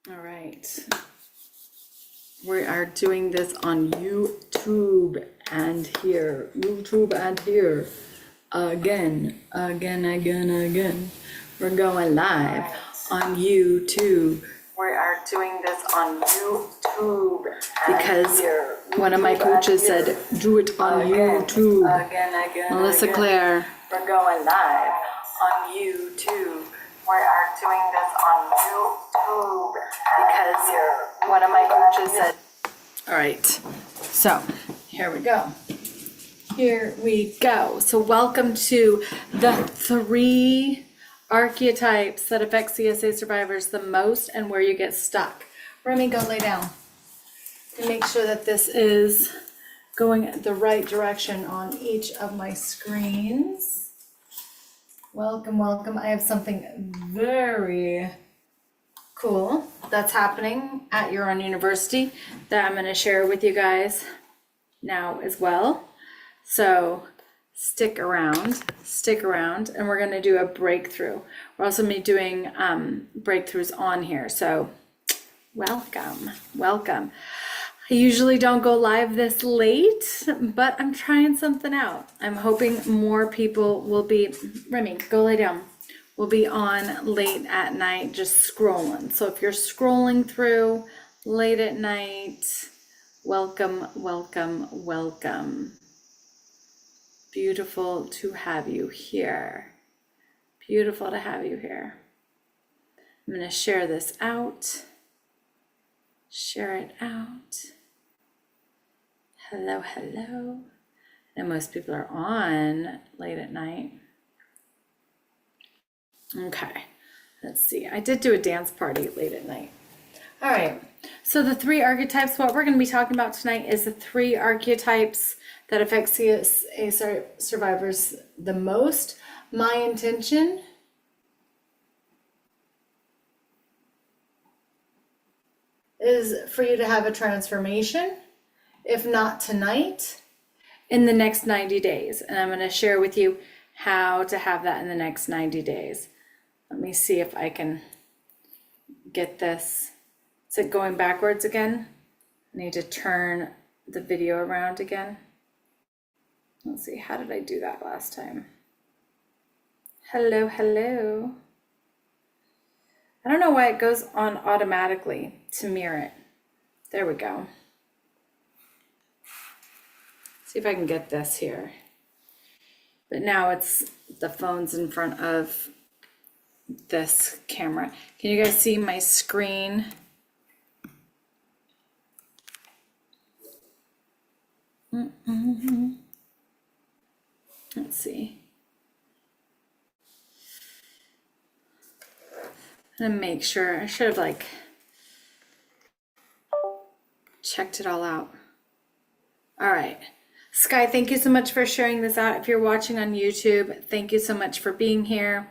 All right. We are doing this on YouTube and here. YouTube and here. Again. We're going live on YouTube. We are doing this on YouTube because one of my coaches said, do it on YouTube. Melissa Claire. We're going live on YouTube. We are doing this on YouTube because one of my coaches said. All right, so here we go. Here we go. So welcome to the 3 archetypes that affect CSA survivors the most and where you get stuck. Remy, go lay down. And make sure that this is going the right direction on each of my screens. Welcome, welcome. I have something very cool that's happening at your own university that I'm going to share with you guys now as well. So stick around, and we're going to do a breakthrough. We're also going to be doing breakthroughs on here. So welcome. I usually don't go live this late, but I'm trying something out. I'm hoping more people will be, Remy, go lay down. We'll be on late at night, just scrolling. So if you're scrolling through late at night, welcome. Beautiful to have you here. Beautiful to have you here. I'm going to share this out. Share it out. Hello. And most people are on late at night. Okay, let's see. I did do a dance party late at night. All right, so the 3 archetypes, what we're going to be talking about tonight is the 3 archetypes that affect CSA survivors the most. My intention is for you to have a transformation, if not tonight, in the next 90 days. And I'm going to share with you how to have that in the next 90 days. Let me see if I can get this. Is it going backwards again? I need to turn the video around again. Let's see, how did I do that last time? Hello. I don't know why it goes on automatically to mirror it. There we go. See if I can get this here. But now it's the phone's in front of this camera. Can you guys see my screen? Let's see. I'm gonna make sure. I should have checked it all out. All right. Sky, thank you so much for sharing this out. If you're watching on YouTube, thank you so much for being here.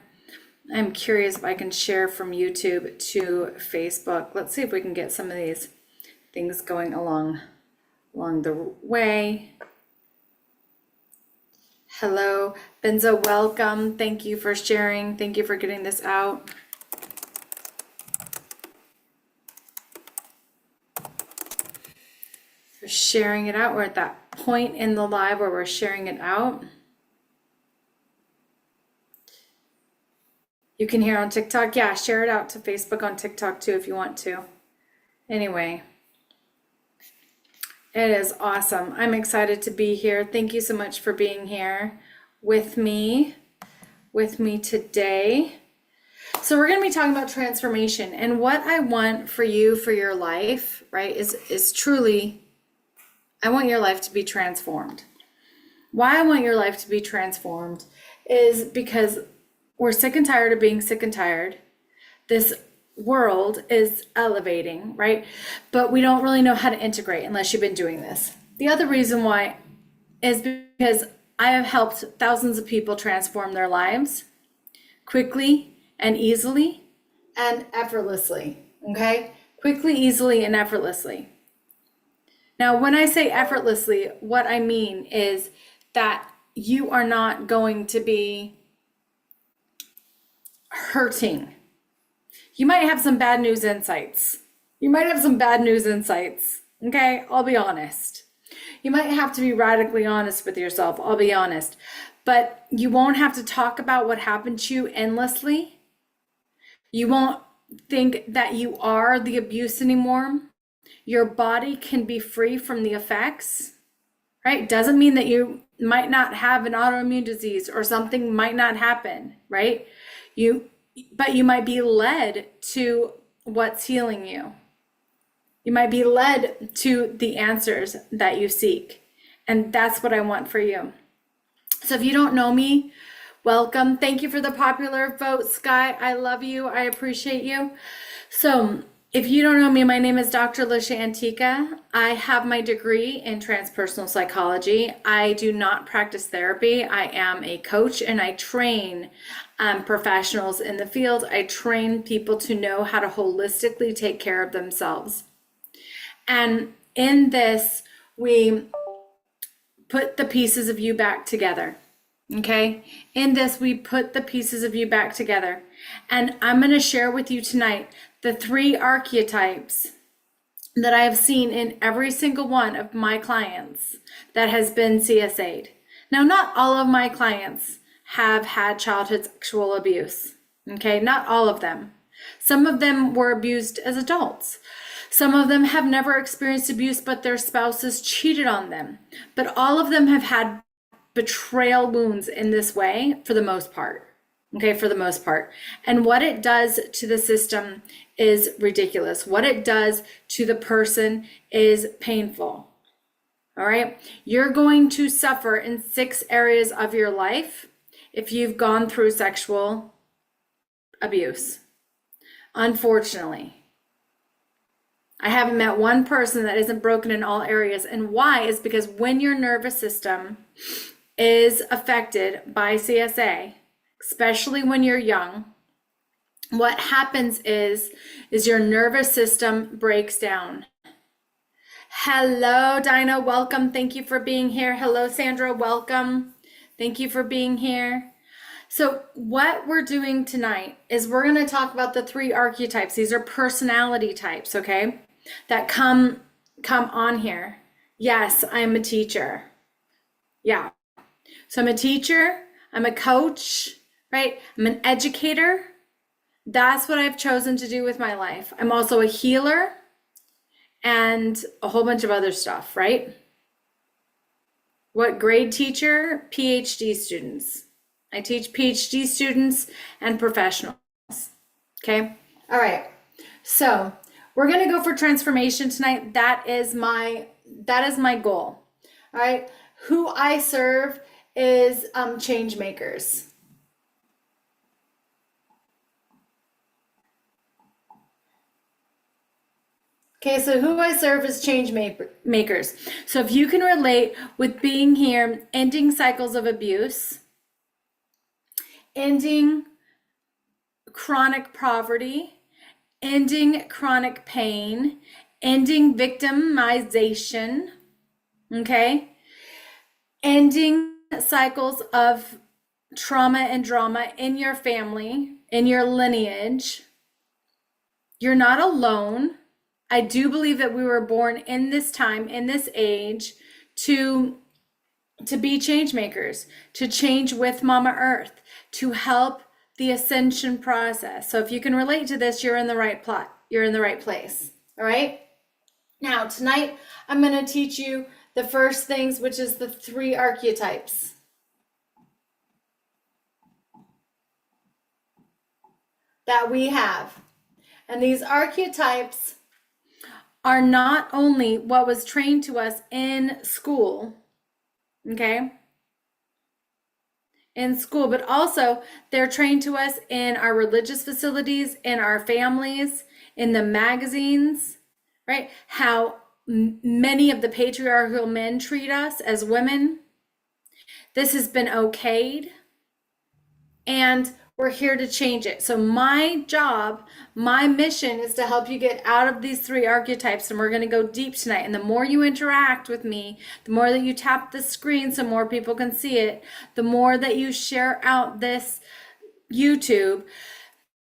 I'm curious if I can share from YouTube to Facebook. Let's see if we can get some of these things going along the way. Hello, Benzo, welcome. Thank you for sharing. Thank you for getting this out. For sharing it out. We're at that point in the live where we're sharing it out. You can hear on TikTok. Yeah, share it out to Facebook on TikTok too if you want to. Anyway, it is awesome. I'm excited to be here. Thank you so much for being here with me today. So we're going to be talking about transformation, and what I want for you for your life, right, is truly, I want your life to be transformed. Why I want your life to be transformed is because we're sick and tired of being sick and tired. This world is elevating, right? But we don't really know how to integrate unless you've been doing this. The other reason why is because I have helped thousands of people transform their lives quickly and easily and effortlessly, okay? Quickly, easily, and effortlessly. Now, when I say effortlessly, what I mean is that you are not going to be hurting. You might have some bad news insights You might have some bad news insights, okay? I'll be honest. You might have to be radically honest with yourself, I'll be honest. But you won't have to talk about what happened to you endlessly. You won't think that you are the abuse anymore. Your body can be free from the effects, right? Doesn't mean that you might not have an autoimmune disease or something might not happen, right? But you might be led to what's healing you. You might be led to the answers that you seek. And that's what I want for you. So if you don't know me, welcome. Thank you for the popular vote, Sky. I love you. I appreciate you. So if you don't know me, my name is Dr. Lisha Antica. I have my degree in transpersonal psychology. I do not practice therapy. I am a coach and I train professionals in the field. I train people to know how to holistically take care of themselves. And in this, we put the pieces of you back together. Okay? In this, we put the pieces of you back together. And I'm going to share with you tonight the 3 archetypes that I have seen in every single one of my clients that has been CSA'd. Now, not all of my clients have had childhood sexual abuse. Okay? Not all of them. Some of them were abused as adults. Some of them have never experienced abuse, but their spouses cheated on them. But all of them have had betrayal wounds in this way for the most part. Okay, for the most part. And what it does to the system is ridiculous. What it does to the person is painful. All right? You're going to suffer in 6 areas of your life if you've gone through sexual abuse. Unfortunately. I haven't met one person that isn't broken in all areas. And why is because when your nervous system is affected by CSA, especially when you're young, what happens is your nervous system breaks down. Hello, Dinah, welcome. Thank you for being here. Hello, Sandra, welcome. Thank you for being here. So what we're doing tonight is we're going to talk about the 3 archetypes. These are personality types, okay, that come on here. Yes, I'm a teacher. Yeah. So I'm a teacher, I'm a coach, right? I'm an educator. That's what I've chosen to do with my life. I'm also a healer and a whole bunch of other stuff, right? What grade teacher? PhD students. I teach PhD students and professionals. Okay. All right. So we're going to go for transformation tonight. That is my goal. All right. Who I serve is change makers. Okay, so who I serve is change makers. So if you can relate with being here, ending cycles of abuse, ending chronic poverty, ending chronic pain, ending victimization, okay? Ending cycles of trauma and drama in your family, in your lineage. You're not alone. I do believe that we were born in this time, in this age, to be change makers, to change with Mama Earth, to help the ascension process. So if you can relate to this, you're in the right plot. You're in the right place. All right. Now, tonight, I'm going to teach you the first things, which is the 3 archetypes that we have. And these archetypes are not only what was trained to us in school, okay? In school, but also they're trained to us in our religious facilities, in our families, in the magazines, right? How many of the patriarchal men treat us as women. This has been okayed, and we're here to change it. So my job, my mission is to help you get out of these 3 archetypes, and we're going to go deep tonight. And the more you interact with me, the more that you tap the screen so more people can see it, the more that you share out this YouTube,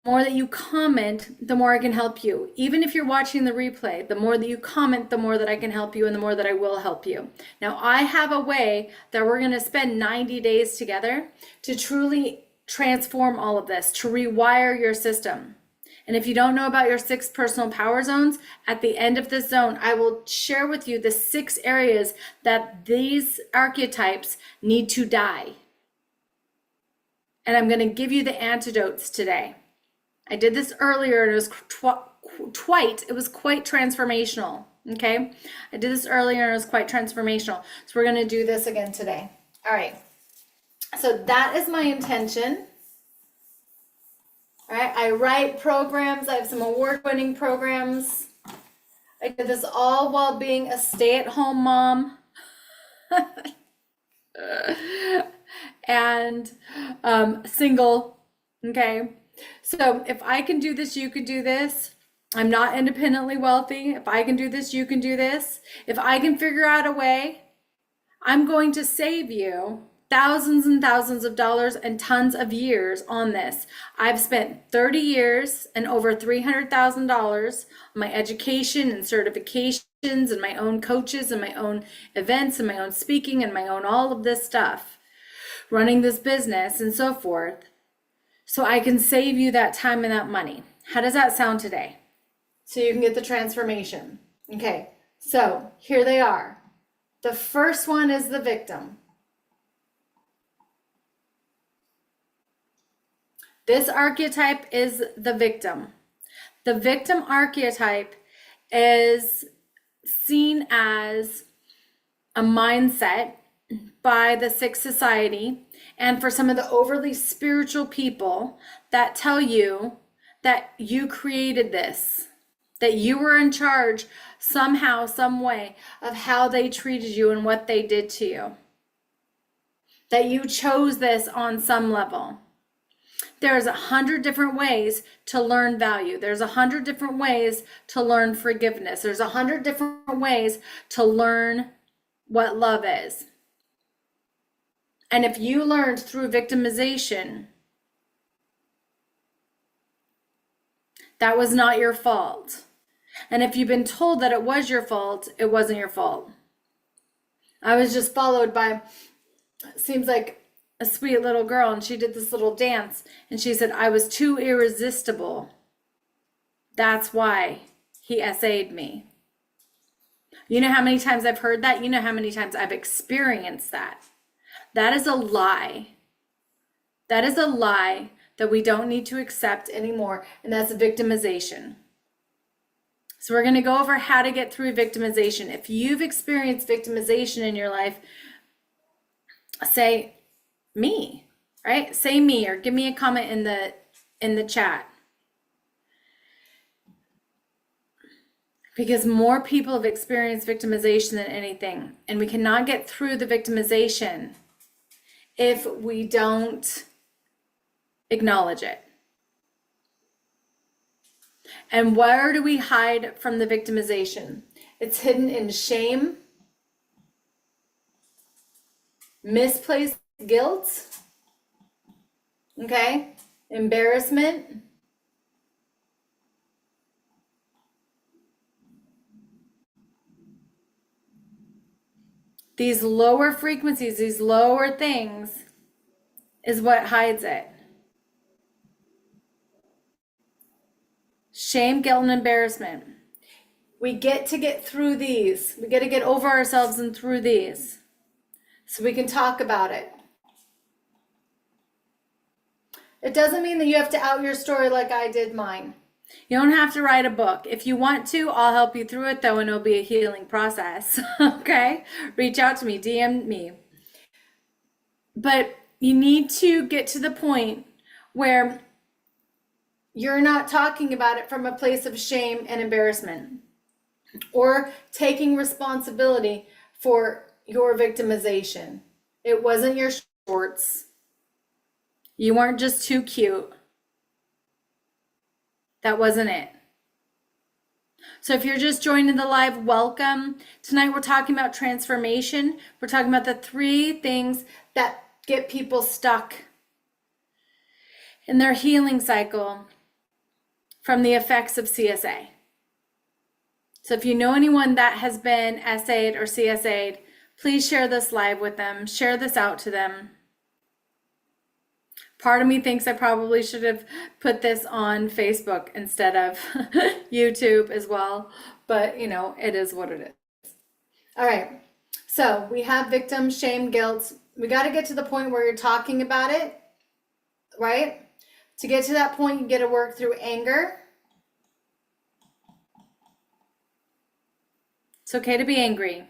more that you comment, the more I can help you. Even if you're watching the replay, the more that you comment, the more that I can help you and the more that I will help you. Now, I have a way that we're going to spend 90 days together to truly transform all of this, to rewire your system. And if you don't know about your 6 personal power zones, at the end of this zone, I will share with you the 6 areas that these archetypes need to die. And I'm going to give you the antidotes today. I did this earlier and it was quite transformational, okay? I did this earlier and it was quite transformational. So we're gonna do this again today. All right, so that is my intention. All right, I write programs, I have some award-winning programs. I did this all while being a stay-at-home mom. And single, okay? So if I can do this, you can do this. I'm not independently wealthy. If I can do this, you can do this. If I can figure out a way, I'm going to save you thousands and thousands of dollars and tons of years on this. I've spent 30 years and over $300,000 on my education and certifications and my own coaches and my own events and my own speaking and my own all of this stuff, running this business and so forth. So I can save you that time and that money. How does that sound today? So you can get the transformation. Okay, so here they are. The first one is the victim. This archetype is the victim. The victim archetype is seen as a mindset by the Sixth Society and for some of the overly spiritual people that tell you that you created this, that you were in charge somehow, some way of how they treated you and what they did to you, that you chose this on some level. There's 100 different ways to learn value. There's 100 different ways to learn forgiveness. There's 100 different ways to learn what love is. And if you learned through victimization, that was not your fault. And if you've been told that it was your fault, it wasn't your fault. I was just followed by, seems like a sweet little girl, and she did this little dance, and she said, I was too irresistible. That's why he SA'd me. You know how many times I've heard that? You know how many times I've experienced that? That is a lie. That is a lie that we don't need to accept anymore, and that's victimization. So we're going to go over how to get through victimization. If you've experienced victimization in your life, say me, right? Say me, or give me a comment in the chat. Because more people have experienced victimization than anything, and we cannot get through the victimization if we don't acknowledge it. And where do we hide from the victimization? It's hidden in shame, misplaced guilt, okay, embarrassment, these lower frequencies, these lower things is what hides it. Shame, guilt, and embarrassment. We get through these. We get to get over ourselves and through these so we can talk about it. It doesn't mean that you have to out your story like I did mine. You don't have to write a book. If you want to, I'll help you through it though, and it'll be a healing process. Okay? Reach out to me, DM me. But you need to get to the point where you're not talking about it from a place of shame and embarrassment or taking responsibility for your victimization. It wasn't your shorts. You weren't just too cute. That wasn't it. So if you're just joining the live, welcome. Tonight we're talking about transformation. We're talking about the 3 things that get people stuck in their healing cycle from the effects of CSA. So if you know anyone that has been SA'd or CSA'd, please share this live with them. Share this out to them. Part of me thinks I probably should have put this on Facebook instead of YouTube as well. But, you know, it is what it is. All right. So we have victim, shame, guilt. We got to get to the point where you're talking about it, right? To get to that point, you get to work through anger. It's okay to be angry.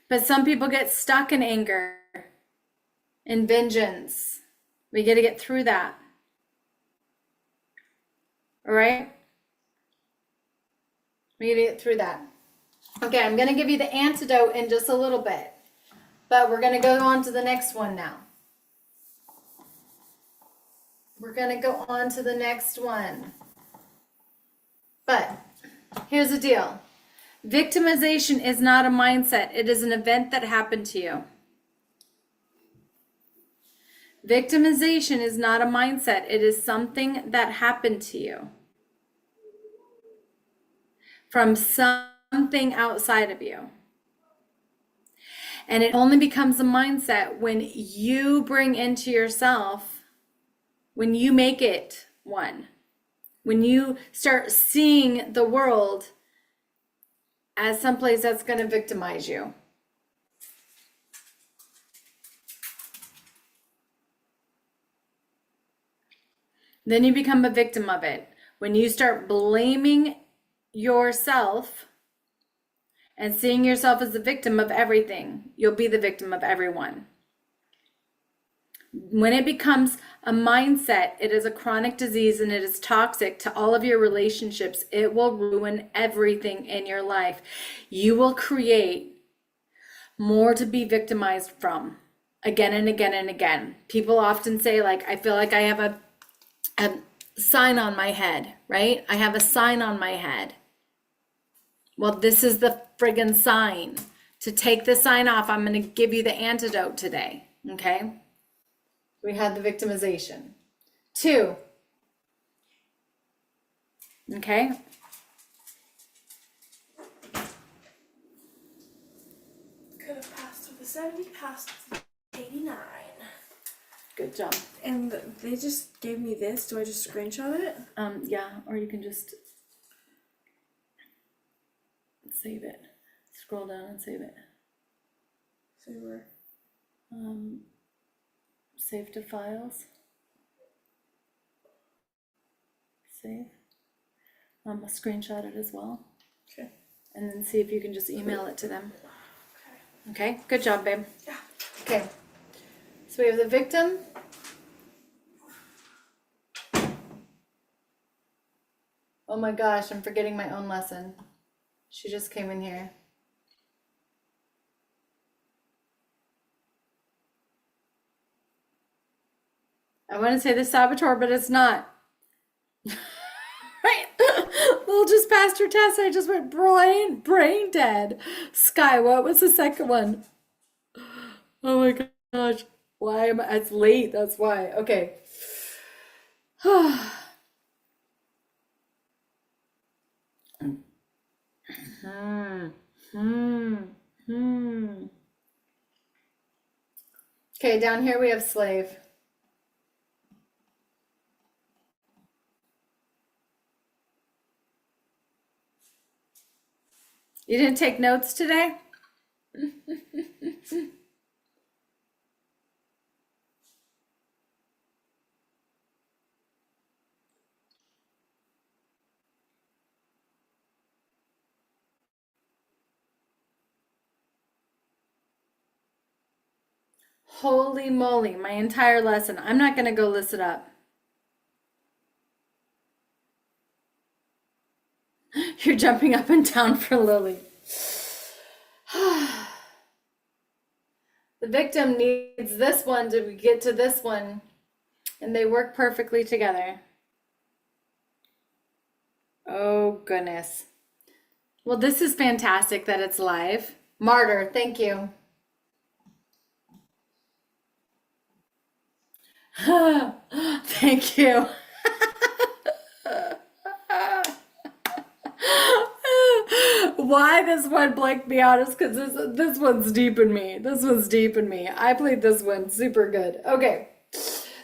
But some people get stuck in anger and vengeance. We got to get through that. All right? We got to get through that. Okay, I'm going to give you the antidote in just a little bit. But we're going to go on to the next one now. We're going to go on to the next one. But here's the deal. Victimization is not a mindset. It is an event that happened to you. Victimization is not a mindset. It is something that happened to you from something outside of you. And it only becomes a mindset when you bring into yourself, when you make it one, when you start seeing the world as someplace that's going to victimize you. Then you become a victim of it. When you start blaming yourself and seeing yourself as the victim of everything, you'll be the victim of everyone. When it becomes a mindset, it is a chronic disease and it is toxic to all of your relationships. It will ruin everything in your life. You will create more to be victimized from again and again and again. People often say, like, I feel like I have a sign on my head, right? I have a sign on my head. Well, this is the friggin' sign. To take the sign off, I'm going to give you the antidote today, okay? We had the victimization. 2. Okay? Could have passed with a 70, passed with 89. Good job. And they just gave me this. Do I just screenshot it? Yeah, or you can just save it. Scroll down and save it. Say where? Save to files. Save. Screenshot it as well. Okay. And then see if you can just email it to them. Okay, good job, babe. Yeah. Okay, so we have the victim. Oh my gosh, I'm forgetting my own lesson. She just came in here. I want to say the saboteur, but it's not. Right? We'll just passed her test. I just went brain dead. Sky, what was the second one? Oh my gosh. Why am I? It's late. That's why. Okay. Okay, down here we have slave. You didn't take notes today? Holy moly, my entire lesson. I'm not going to go list it up. You're jumping up and down for Lily. The victim needs this one to get to this one, and they work perfectly together. Oh, goodness. Well, this is fantastic that it's live. Martyr, thank you. Thank you. why this one blanked me out is because this one's deep in me. This one's deep in me. I played this one super good. Okay,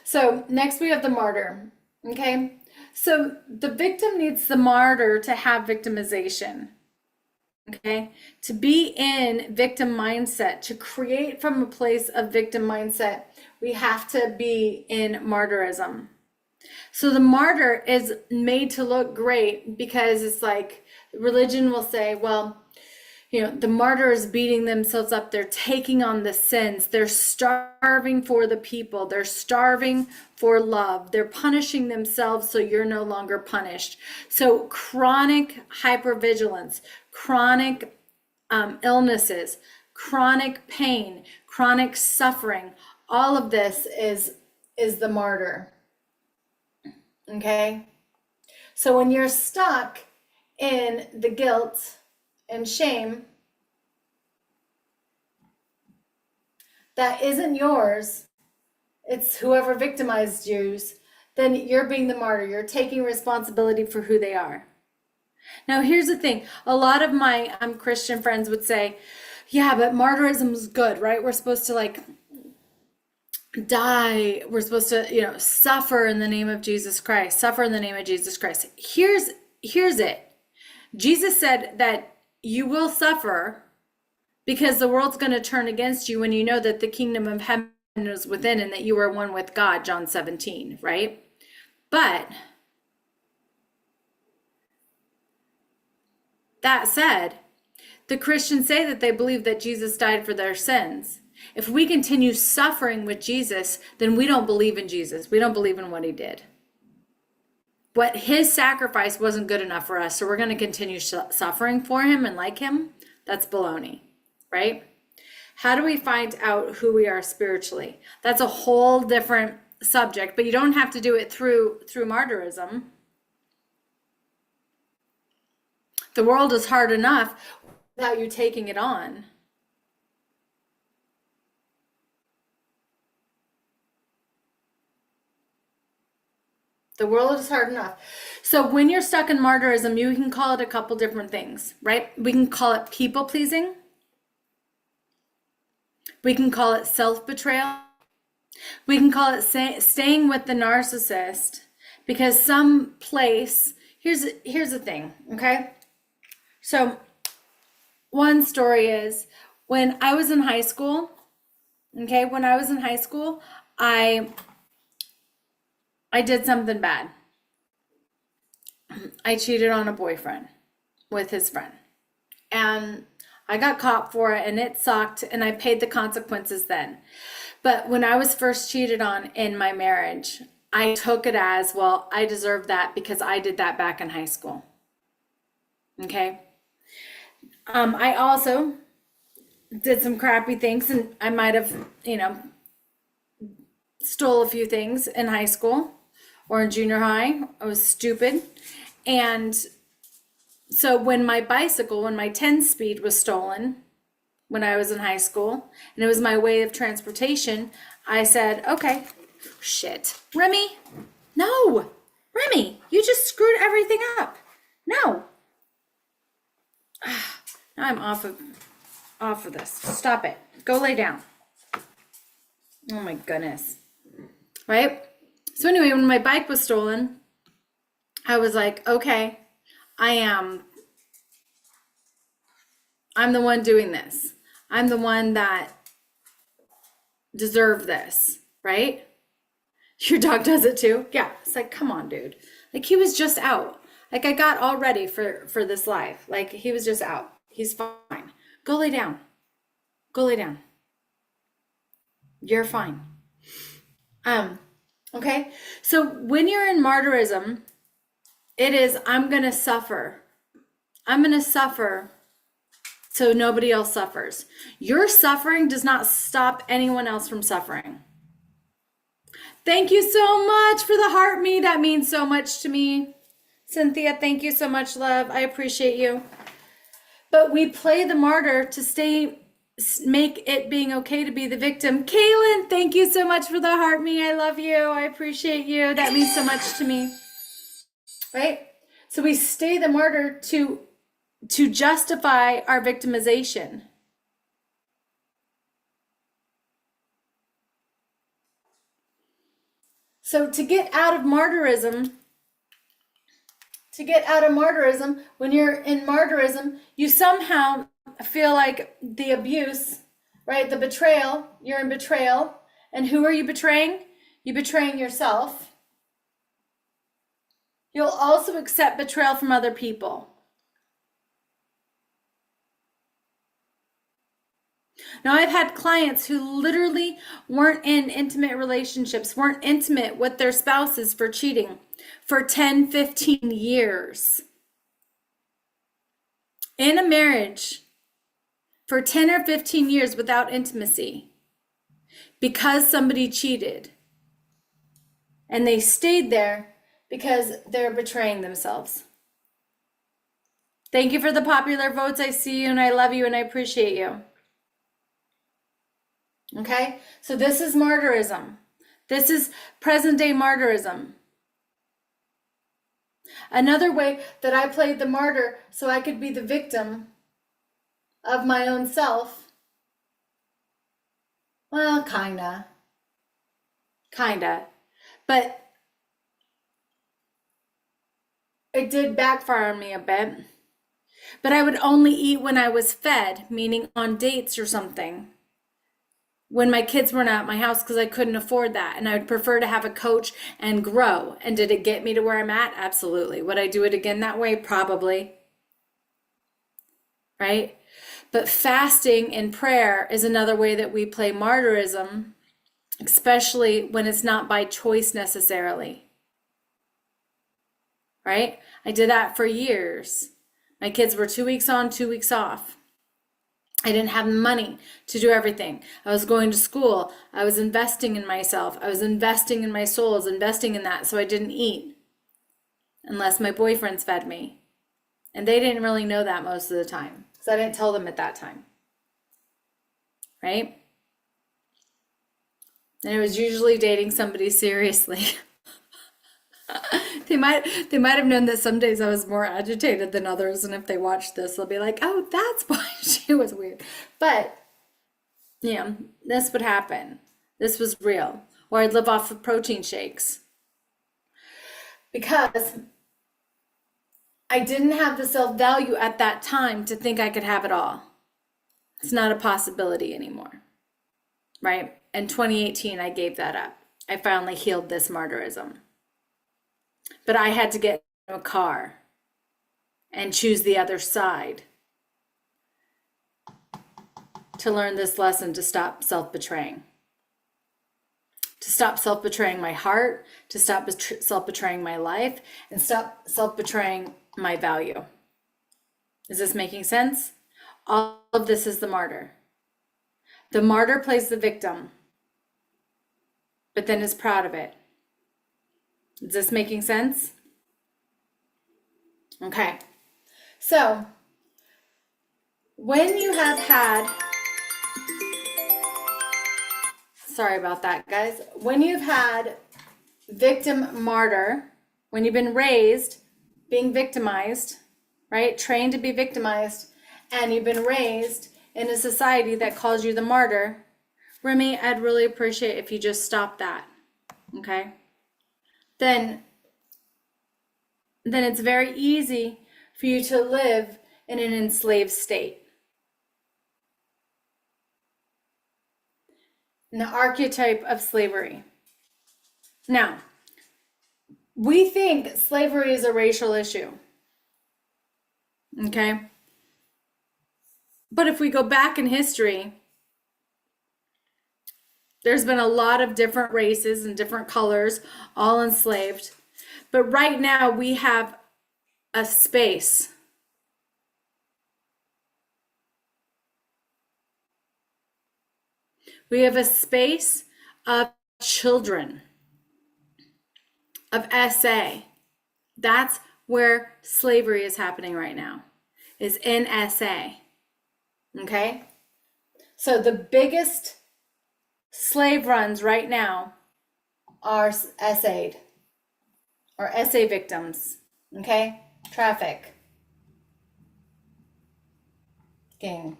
so next we have the martyr. Okay, so the victim needs the martyr to have victimization. Okay, to be in victim mindset, to create from a place of victim mindset, we have to be in martyrism. So the martyr is made to look great because it's like religion will say, well, you know, the martyr is beating themselves up. They're taking on the sins. They're starving for the people. They're starving for love. They're punishing themselves so you're no longer punished. So chronic hypervigilance, chronic illnesses, chronic pain, chronic suffering, all of this is the martyr. Okay? So when you're stuck in the guilt and shame that isn't yours, it's whoever victimized you, then you're being the martyr. You're taking responsibility for who they are. Now, here's the thing. A lot of my Christian friends would say, yeah, but martyrism is good, right? We're supposed to like die. We're supposed to, you know, suffer in the name of Jesus Christ. Suffer in the name of Jesus Christ. Here's it. Jesus said that you will suffer because the world's going to turn against you when you know that the kingdom of heaven is within and that you are one with God, John 17, right? But that said, the Christians say that they believe that Jesus died for their sins. If we continue suffering with Jesus, then we don't believe in Jesus. We don't believe in what he did. What his sacrifice wasn't good enough for us, so we're going to continue suffering for him and like him. That's baloney, right? How do we find out who we are spiritually? That's a whole different subject, but you don't have to do it through martyrism. The world is hard enough without you taking it on. The world is hard enough. So when you're stuck in martyrism, you can call it a couple different things, right? We can call it people pleasing. We can call it self-betrayal. We can call it staying with the narcissist because some place, here's the thing, okay? So one story is when I was in high school, okay, I did something bad. I cheated on a boyfriend with his friend. And I got caught for it and it sucked and I paid the consequences then. But when I was first cheated on in my marriage, I took it as, well, I deserve that because I did that back in high school. Okay? I also did some crappy things and I might have, stole a few things in high school or in junior high. I was stupid. And so when my 10-speed was stolen when I was in high school, and it was my way of transportation, I said, okay, shit. Remy, no. Remy, you just screwed everything up. No. Now I'm off of this. Stop it. Go lay down. Oh my goodness. Right? So anyway, when my bike was stolen, I was like, okay, I'm the one doing this. I'm the one that deserved this, right? Your dog does it too? Yeah. It's like, come on, dude. Like he was just out. Like I got all ready for this life. Like he was just out. He's fine. Go lay down. Go lay down. You're fine. Okay. So when you're in martyrism, it is, I'm going to suffer. I'm going to suffer so nobody else suffers. Your suffering does not stop anyone else from suffering. Thank you so much for the heart me. That means so much to me. Cynthia, thank you so much, love. I appreciate you. But we play the martyr to make it being okay to be the victim. Kaylin, thank you so much for the heart me. I love you. I appreciate you. That means so much to me. Right? So we stay the martyr to to justify our victimization. So to get out of martyrism, when you're in martyrism, you somehow feel like the abuse, right? The betrayal, you're in betrayal. And who are you betraying? You're betraying yourself. You'll also accept betrayal from other people. Now, I've had clients who literally weren't in intimate relationships, weren't intimate with their spouses for cheating for 10, 15 years. In a marriage for 10 or 15 years without intimacy because somebody cheated. And they stayed there because they're betraying themselves. Thank you for the popular votes. I see you and I love you and I appreciate you. Okay, so this is martyrism. This is present day martyrism. Another way that I played the martyr so I could be the victim of my own self, well, kinda, but it did backfire on me a bit. But I would only eat when I was fed, meaning on dates or something, when my kids weren't at my house because I couldn't afford that. And I would prefer to have a coach and grow. And did it get me to where I'm at? Absolutely. Would I do it again that way? Probably. Right? But fasting and prayer is another way that we play martyrism, especially when it's not by choice necessarily. Right? I did that for years. My kids were 2 weeks on, 2 weeks off. I didn't have money to do everything. I was going to school. I was investing in myself. I was investing in my soul. I was investing in that. So I didn't eat unless my boyfriends fed me. And they didn't really know that most of the time because I didn't tell them at that time. Right? And it was usually dating somebody seriously. They might have known that some days I was more agitated than others, and if they watch this, they'll be like, "Oh, that's why she was weird." But yeah, this would happen. This was real. Or I'd live off of protein shakes because I didn't have the self-value at that time to think I could have it all. It's not a possibility anymore, right? In 2018, I gave that up. I finally healed this martyrism. But I had to get in a car and choose the other side to learn this lesson, to stop self-betraying. To stop self-betraying my heart, to stop self-betraying my life, and stop self-betraying my value. Is this making sense? All of this is the martyr. The martyr plays the victim, but then is proud of it. Is this making sense? Okay. So, when you have had, sorry about that, guys. When you've had victim martyr, when you've been raised being victimized, right? Trained to be victimized, and you've been raised in a society that calls you the martyr, Remy, I'd really appreciate if you just stop that, okay? Then it's very easy for you to live in an enslaved state. And the archetype of slavery. Now, we think slavery is a racial issue. Okay? But if we go back in history, there's been a lot of different races and different colors all enslaved. But right now we have a space. We have a space of children, of SA. That's where slavery is happening right now, is in SA. Okay? So the biggest slave runs right now are SA'd or SA victims. Okay? Traffic. King.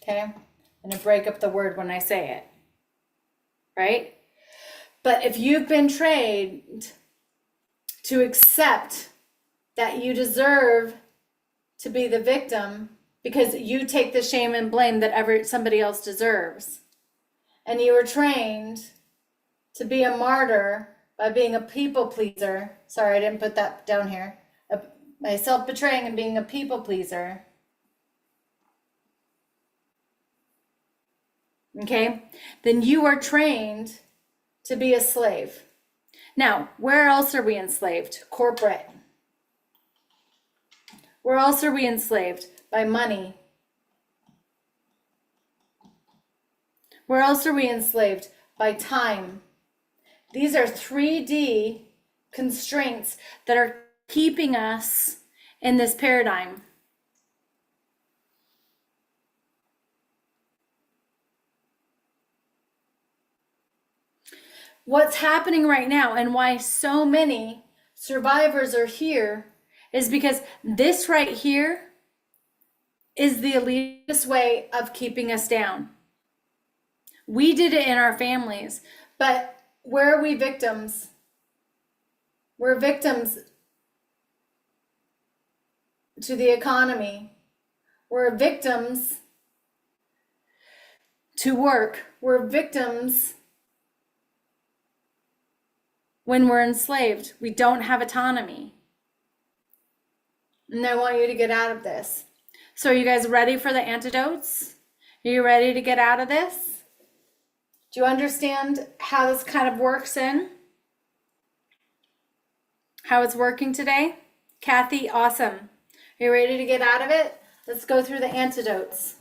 Okay? I'm going to break up the word when I say it. Right? But if you've been trained to accept that you deserve to be the victim because you take the shame and blame that somebody else deserves, and you were trained to be a martyr by being a people pleaser. Sorry, I didn't put that down here. By self-betraying and being a people pleaser. Okay? Then you are trained to be a slave. Now, where else are we enslaved? Corporate. Where else are we enslaved? By money. Where else are we enslaved? By time. These are 3D constraints that are keeping us in this paradigm. What's happening right now and why so many survivors are here is because this right here is the elitist way of keeping us down. We did it in our families, but where are we victims? We're victims to the economy. We're victims to work. We're victims when we're enslaved. We don't have autonomy. And I want you to get out of this. So are you guys ready for the antidotes? Are you ready to get out of this? Do you understand how this kind of works in? How it's working today? Kathy, awesome. Are you ready to get out of it? Let's go through the antidotes.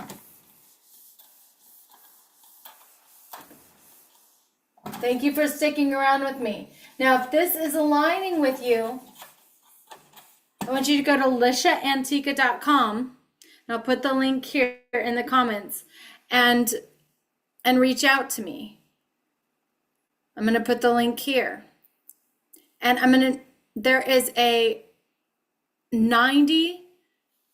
Thank you for sticking around with me. Now, if this is aligning with you, I want you to go to lishaantica.com, and I'll put the link here in the comments, and reach out to me. I'm going to put the link here. And there is a 90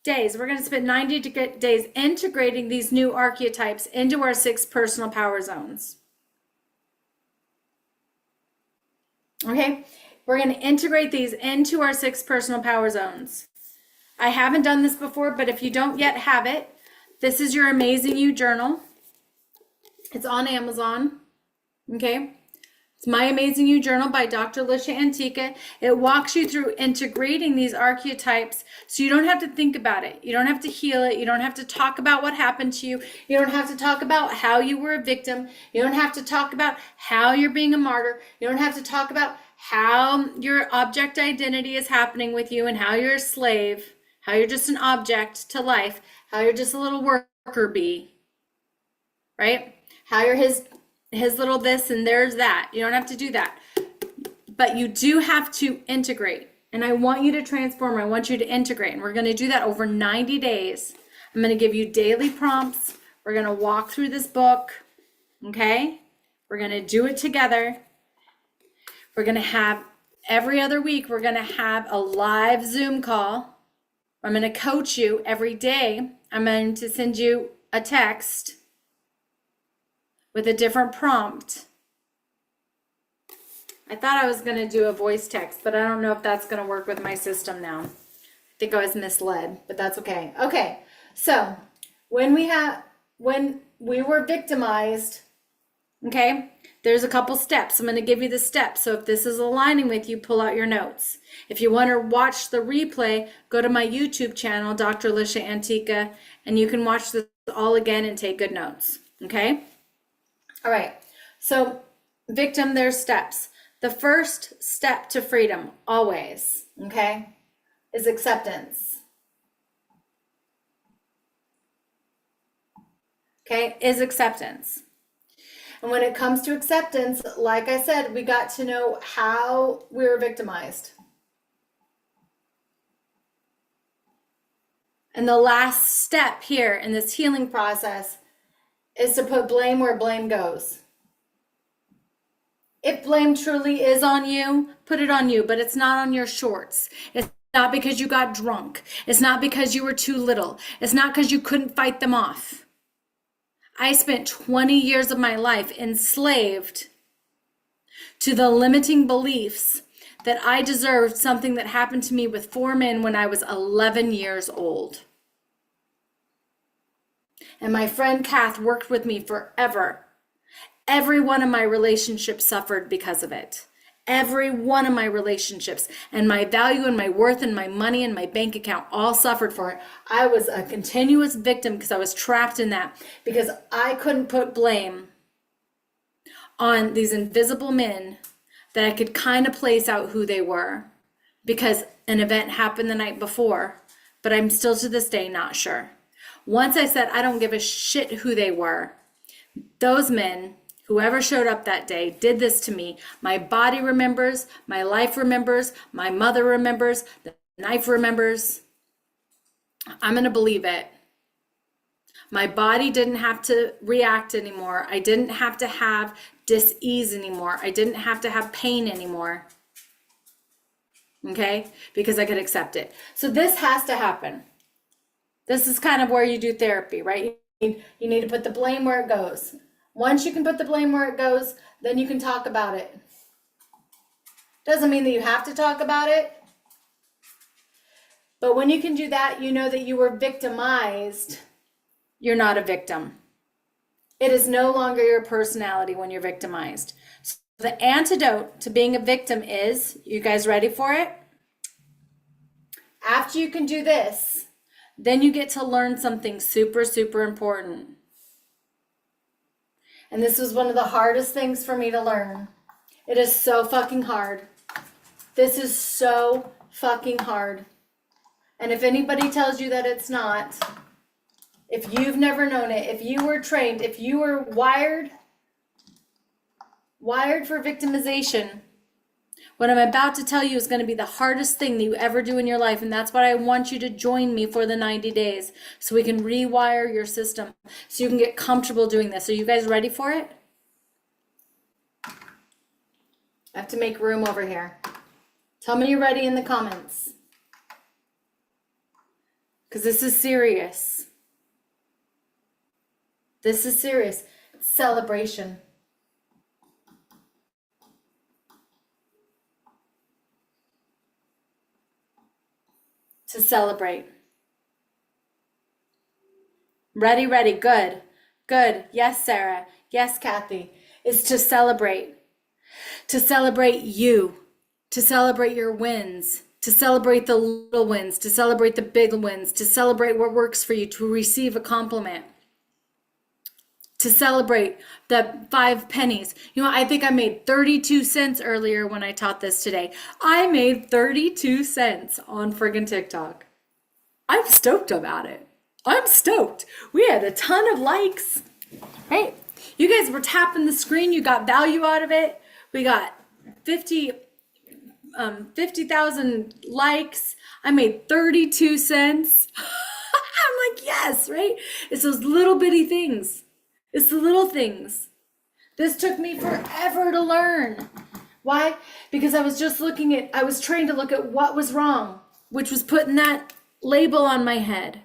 days. We're going to spend 90 days integrating these new archetypes into our 6 personal power zones. Okay? We're going to integrate these into our 6 personal power zones. I haven't done this before, but if you don't yet have it, this is your Amazing You journal. It's on Amazon. Okay? It's My Amazing You Journal by Dr. Lisha Antica. It walks you through integrating these archetypes so you don't have to think about it. You don't have to heal it. You don't have to talk about what happened to you. You don't have to talk about how you were a victim. You don't have to talk about how you're being a martyr. You don't have to talk about how your object identity is happening with you and how you're a slave, how you're just an object to life, how you're just a little worker bee, right? How you're his little this and there's that. You don't have to do that. But you do have to integrate. And I want you to transform. I want you to integrate. And we're going to do that over 90 days. I'm going to give you daily prompts. We're going to walk through this book. Okay? We're going to do it together. We're going to have every other week, we're going to have a live Zoom call. I'm going to coach you every day. I'm going to send you a text with a different prompt. I thought I was going to do a voice text, but I don't know if that's going to work with my system now. I think I was misled, but that's okay. Okay, so when we were victimized, okay, there's a couple steps. I'm going to give you the steps. So if this is aligning with you, pull out your notes. If you want to watch the replay, go to my YouTube channel, Dr. Lisha Antica, and you can watch this all again and take good notes. Okay? All right. So victim, there's steps. The first step to freedom, always, okay, is acceptance. Okay, is acceptance. And when it comes to acceptance, like I said, we got to know how we were victimized. And the last step here in this healing process is to put blame where blame goes. If blame truly is on you, put it on you, but it's not on your shorts. It's not because you got drunk. It's not because you were too little. It's not because you couldn't fight them off. I spent 20 years of my life enslaved to the limiting beliefs that I deserved something that happened to me with 4 men when I was 11 years old. And my friend Kath worked with me forever. Every one of my relationships suffered because of it. Every one of my relationships, and my value and my worth and my money and my bank account all suffered for it. I was a continuous victim because I was trapped in that, because I couldn't put blame on these invisible men that I could kind of place out who they were because an event happened the night before, but I'm still to this day not sure. Once I said I don't give a shit who they were, those men, whoever showed up that day, did this to me. My body remembers, my life remembers, my mother remembers, the knife remembers. I'm going to believe it. My body didn't have to react anymore. I didn't have to have dis-ease anymore. I didn't have to have pain anymore. Okay? Because I could accept it. So this has to happen. This is kind of where you do therapy, right? You need to put the blame where it goes. Once you can put the blame where it goes, then you can talk about it. Doesn't mean that you have to talk about it. But when you can do that, you know that you were victimized. You're not a victim. It is no longer your personality when you're victimized. So the antidote to being a victim is, you guys ready for it? After you can do this, then you get to learn something super, super important. And this was one of the hardest things for me to learn. It is so fucking hard. This is so fucking hard. And if anybody tells you that it's not, if you've never known it, if you were trained, if you were wired for victimization, what I'm about to tell you is going to be the hardest thing that you ever do in your life. And that's why I want you to join me for the 90 days so we can rewire your system, so you can get comfortable doing this. Are you guys ready for it? I have to make room over here. Tell me you're ready in the comments, because this is serious. This is serious. It's celebration. To celebrate. Ready, ready, good, good. Yes, Sarah. Yes, Kathy. Is to celebrate. To celebrate you. To celebrate your wins. To celebrate the little wins. To celebrate the big wins. To celebrate what works for you. To receive a compliment. To celebrate the 5 pennies. You know, I think I made 32 cents earlier when I taught this today. I made 32 cents on friggin' TikTok. I'm stoked about it. I'm stoked. We had a ton of likes. Right? You guys were tapping the screen. You got value out of it. We got 50,000 likes. I made 32 cents. I'm like, yes, right? It's those little bitty things. It's the little things. This took me forever to learn. Why? Because I was trained to look at what was wrong, which was putting that label on my head,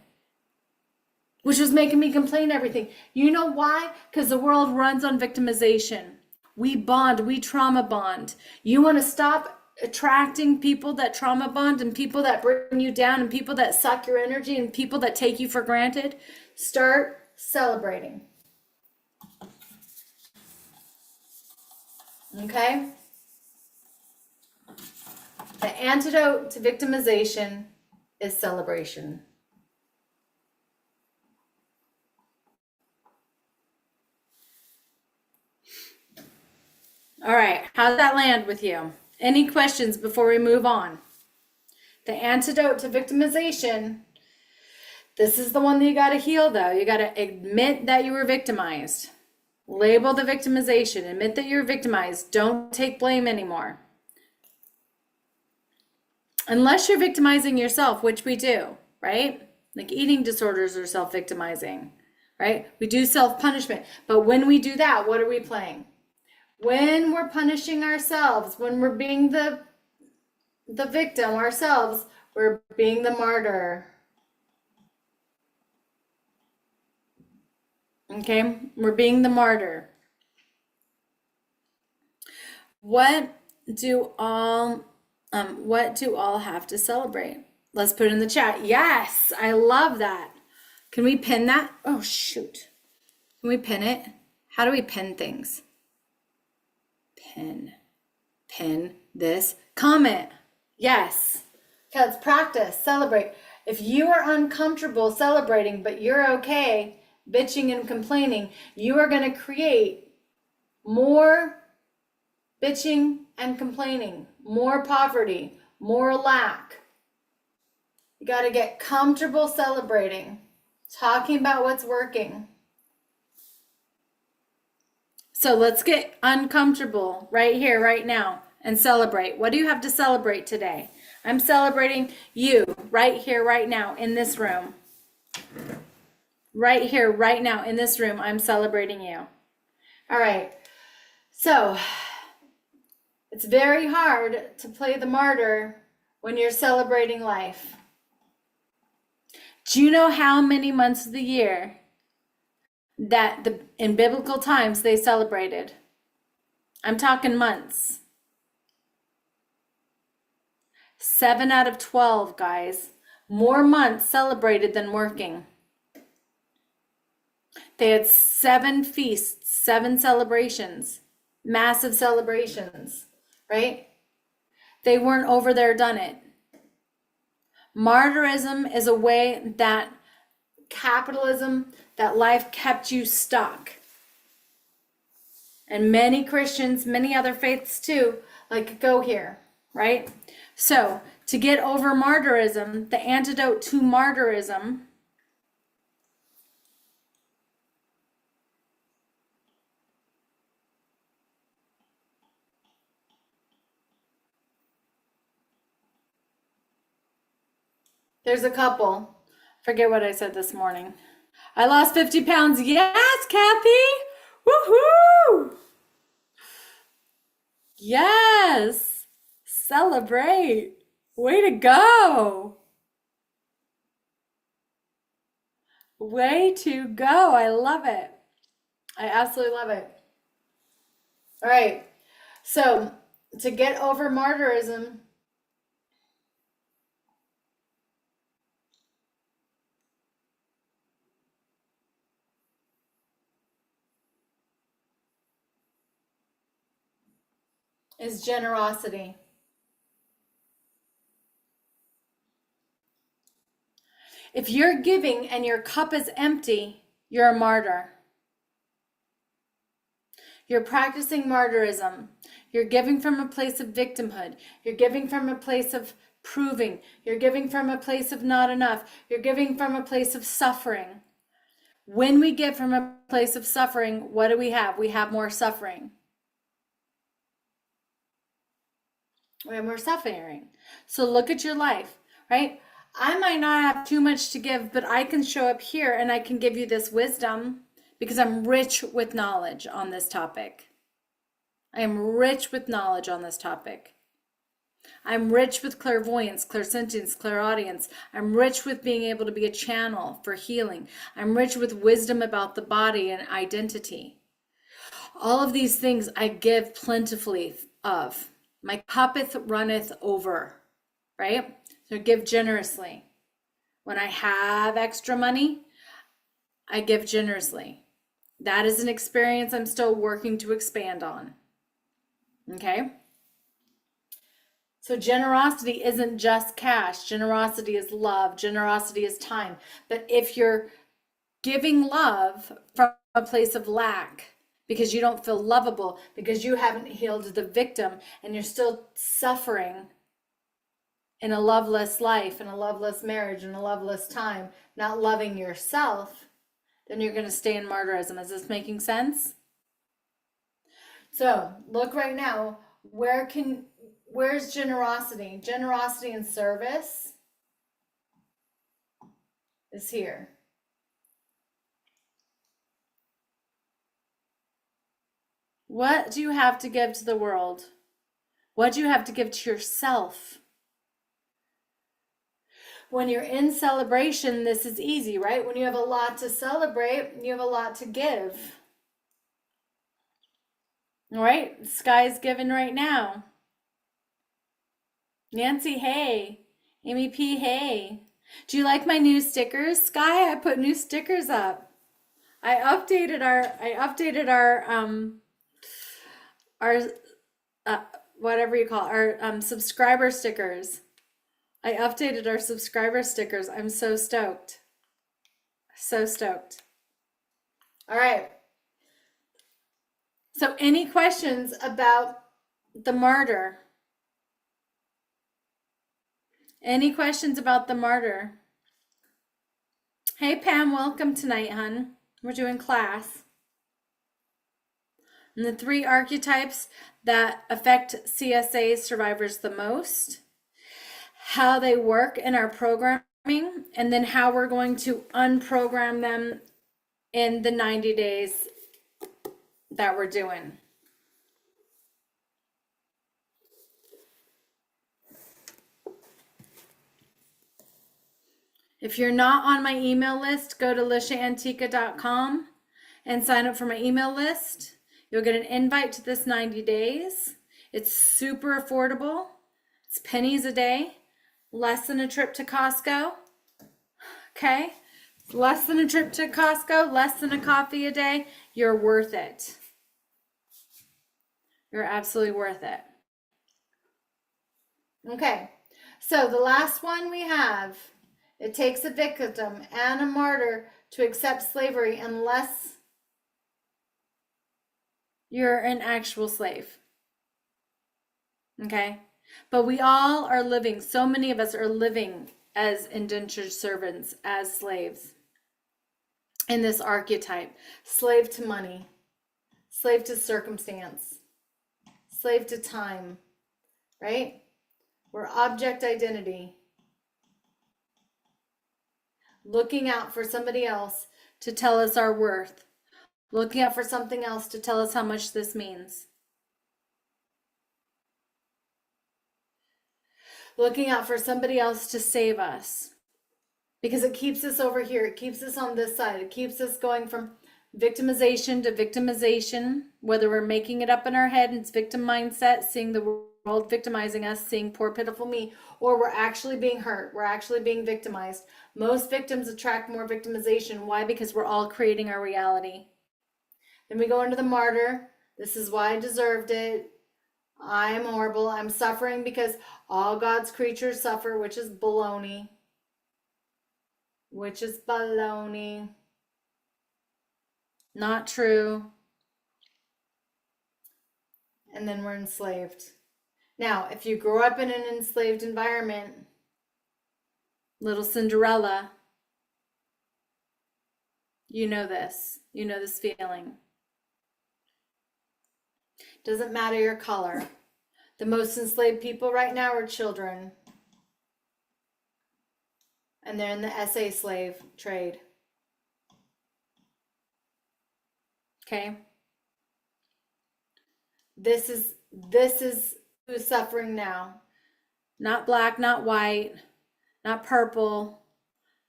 which was making me complain everything. You know why? Because the world runs on victimization. We bond, we trauma bond. You want to stop attracting people that trauma bond and people that bring you down and people that suck your energy and people that take you for granted? Start celebrating. Okay? The antidote to victimization is celebration. All right, how'd that land with you? Any questions before we move on? The antidote to victimization, this is the one that you got to heal though. You got to admit that you were victimized. Label the victimization. Admit that you're victimized. Don't take blame anymore. Unless you're victimizing yourself, which we do, right? Like eating disorders are self-victimizing, right? We do self-punishment. But when we do that, what are we playing? When we're punishing ourselves, when we're being the victim ourselves, We're being the martyr. Okay, we're being the martyr. What do all have to celebrate? Let's put it in the chat. Yes, I love that. Can we pin that? Oh shoot. Can we pin it? How do we pin things? Pin this comment. Yes. Okay, let's practice. Celebrate. If you are uncomfortable celebrating, but you're okay bitching and complaining, you are going to create more bitching and complaining, more poverty, more lack. You got to get comfortable celebrating, talking about what's working. So let's get uncomfortable right here, right now, and celebrate. What do you have to celebrate today? I'm celebrating you right here, right now, in this room. Right here, right now, in this room, I'm celebrating you. All right. So it's very hard to play the martyr when you're celebrating life. Do you know how many months of the year that in biblical times they celebrated? I'm talking months. 7 out of 12, guys. More months celebrated than working. They had 7 feasts, 7 celebrations, massive celebrations, right? They weren't over there, done it. Martyrism is a way that capitalism, that life kept you stuck. And many Christians, many other faiths too, like go here, right? So to get over martyrism, the antidote to martyrism there's a couple. Forget what I said this morning. I lost 50 pounds. Yes, Kathy. Woohoo! Yes. Celebrate. Way to go. Way to go. I love it. I absolutely love it. All right. So to get over martyrism, is generosity. If you're giving and your cup is empty, you're a martyr. You're practicing martyrism. You're giving from a place of victimhood. You're giving from a place of proving. You're giving from a place of not enough. You're giving from a place of suffering. When we give from a place of suffering, what do we have? We have more suffering. We have more suffering. So look at your life, right? I might not have too much to give, but I can show up here and I can give you this wisdom because I'm rich with knowledge on this topic. I am rich with knowledge on this topic. I'm rich with clairvoyance, clairsentience, clairaudience. I'm rich with being able to be a channel for healing. I'm rich with wisdom about the body and identity. All of these things I give plentifully of. My cuppeth runneth over, right? So give generously. When I have extra money, I give generously. That is an experience I'm still working to expand on. Okay? So generosity isn't just cash. Generosity is love. Generosity is time. But if you're giving love from a place of lack, because you don't feel lovable, because you haven't healed the victim, and you're still suffering in a loveless life, in a loveless marriage, in a loveless time, not loving yourself, then you're going to stay in martyrism. Is this making sense? So look right now, where's generosity? Generosity and service is here. What do you have to give to the world? What do you have to give to yourself? when you're in celebration, this is easy, right? When you have a lot to celebrate, you have a lot to give. All right, Sky's giving right now. Nancy, hey. Amy P, hey. Do you like my new stickers, Sky? I put new stickers up. I updated our whatever you call it, our subscriber stickers. I updated our subscriber stickers. I'm so stoked. So stoked. All right. So any questions about the martyr? Any questions about the martyr? Hey Pam, welcome tonight, hun. We're doing class. And the 3 archetypes that affect CSA survivors the most, how they work in our programming, and then how we're going to unprogram them in the 90 days that we're doing. If you're not on my email list, go to lishaantica.com and sign up for my email list. You'll get an invite to this 90 days. It's super affordable. It's pennies a day, less than a trip to Costco. Okay? Less than a trip to Costco, less than a coffee a day. You're worth it. You're absolutely worth it. Okay, so the last one we have, it takes a victim and a martyr to accept slavery unless you're an actual slave. Okay? But we all are living, so many of us are living as indentured servants, as slaves in this archetype. Slave to money, slave to circumstance, slave to time, right? We're object identity. Looking out for somebody else to tell us our worth. Looking out for something else to tell us how much this means. Looking out for somebody else to save us. Because it keeps us over here. It keeps us on this side. It keeps us going from victimization to victimization. Whether we're making it up in our head and it's victim mindset, seeing the world victimizing us, seeing poor pitiful me, or we're actually being hurt. We're actually being victimized. Most victims attract more victimization. Why? Because we're all creating our reality. Then we go into the martyr. This is why I deserved it. I'm horrible. I'm suffering because all God's creatures suffer, which is baloney. Which is baloney. Not true. And then we're enslaved. Now, if you grow up in an enslaved environment, little Cinderella, you know this. You know this feeling. Doesn't matter your color. The most enslaved people right now are children. And they're in the SA slave trade. Okay? This is who's suffering now. Not black, not white, not purple,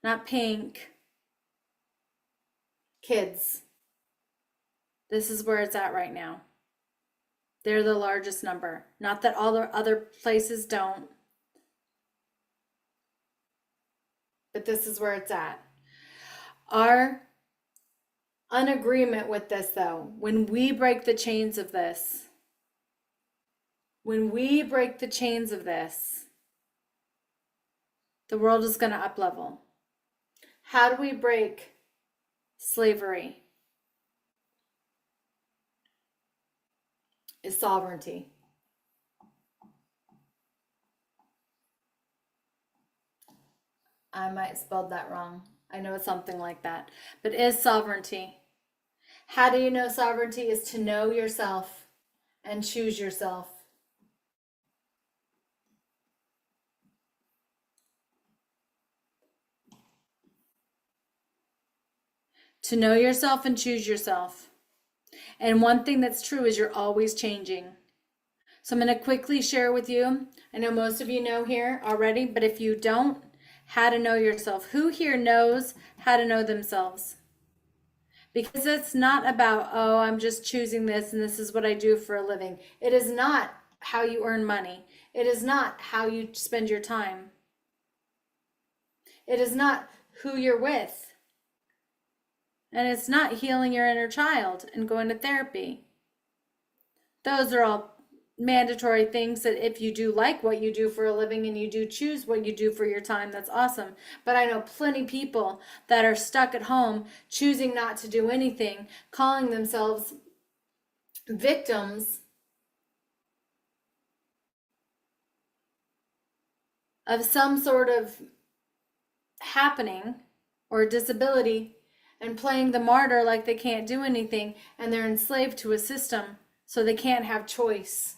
not pink. Kids. This is where it's at right now. They're the largest number. Not that all the other places don't. But this is where it's at. Our unagreement with this, though, when we break the chains of this, the world is going to up level. How do we break slavery? Is sovereignty. I might have spelled that wrong. I know it's something like that. But is sovereignty. How do you know sovereignty? Is to know yourself and choose yourself. To know yourself and choose yourself. And one thing that's true is you're always changing. So I'm going to quickly share with you. I know most of you know here already, but if you don't, how to know yourself? Who here knows how to know themselves? Because it's not about, oh, I'm just choosing this and this is what I do for a living. It is not how you earn money. It is not how you spend your time. It is not who you're with. And it's not healing your inner child and going to therapy. Those are all mandatory things that if you do like what you do for a living and you do choose what you do for your time, that's awesome. But I know plenty of people that are stuck at home choosing not to do anything, calling themselves victims of some sort of happening or disability and playing the martyr like they can't do anything, and they're enslaved to a system so they can't have choice.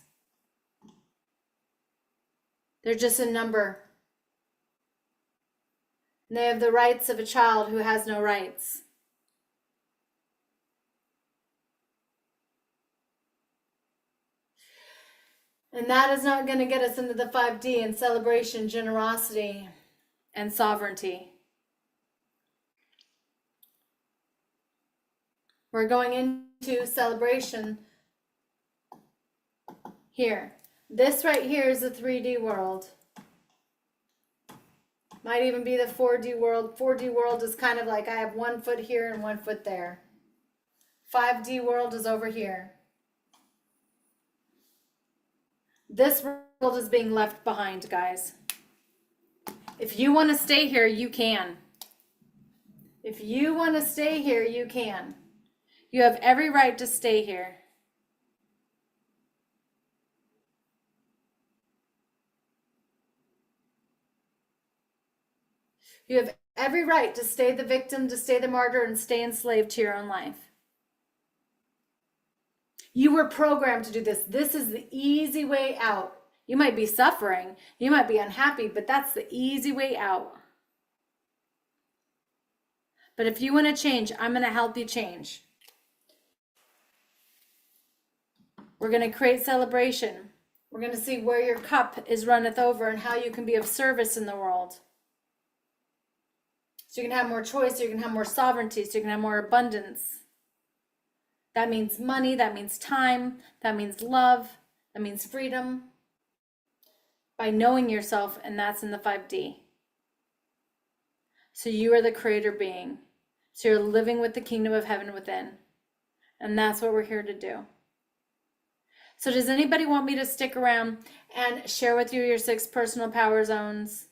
They're just a number. And they have the rights of a child who has no rights. And that is not going to get us into the 5D and celebration, generosity, and sovereignty. We're going into celebration here. This right here is the 3D world. Might even be the 4D world. 4D world is kind of like I have 1 foot here and 1 foot there. 5D world is over here. This world is being left behind, guys. If you want to stay here, you can. If you want to stay here, you can. You have every right to stay here. You have every right to stay the victim, to stay the martyr, and stay enslaved to your own life. You were programmed to do this. This is the easy way out. You might be suffering, you might be unhappy, but that's the easy way out. But if you want to change, I'm going to help you change. We're going to create celebration. We're going to see where your cup is runneth over and how you can be of service in the world. So you can have more choice, so you can have more sovereignty, so you can have more abundance. That means money, that means time, that means love, that means freedom. By knowing yourself, and that's in the 5D. So you are the creator being. So you're living with the kingdom of heaven within. And that's what we're here to do. So does anybody want me to stick around and share with you your 6 personal power zones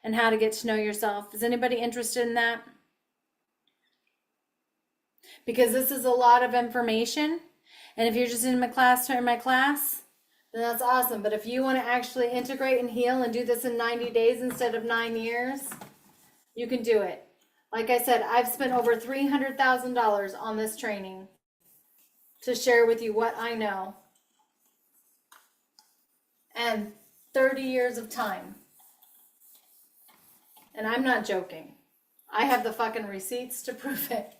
and how to get to know yourself? Is anybody interested in that? Because this is a lot of information. And if you're just in my class, then that's awesome. But if you want to actually integrate and heal and do this in 90 days instead of 9 years, you can do it. Like I said, I've spent over $300,000 on this training to share with you what I know. And 30 years of time. And I'm not joking. I have the fucking receipts to prove it.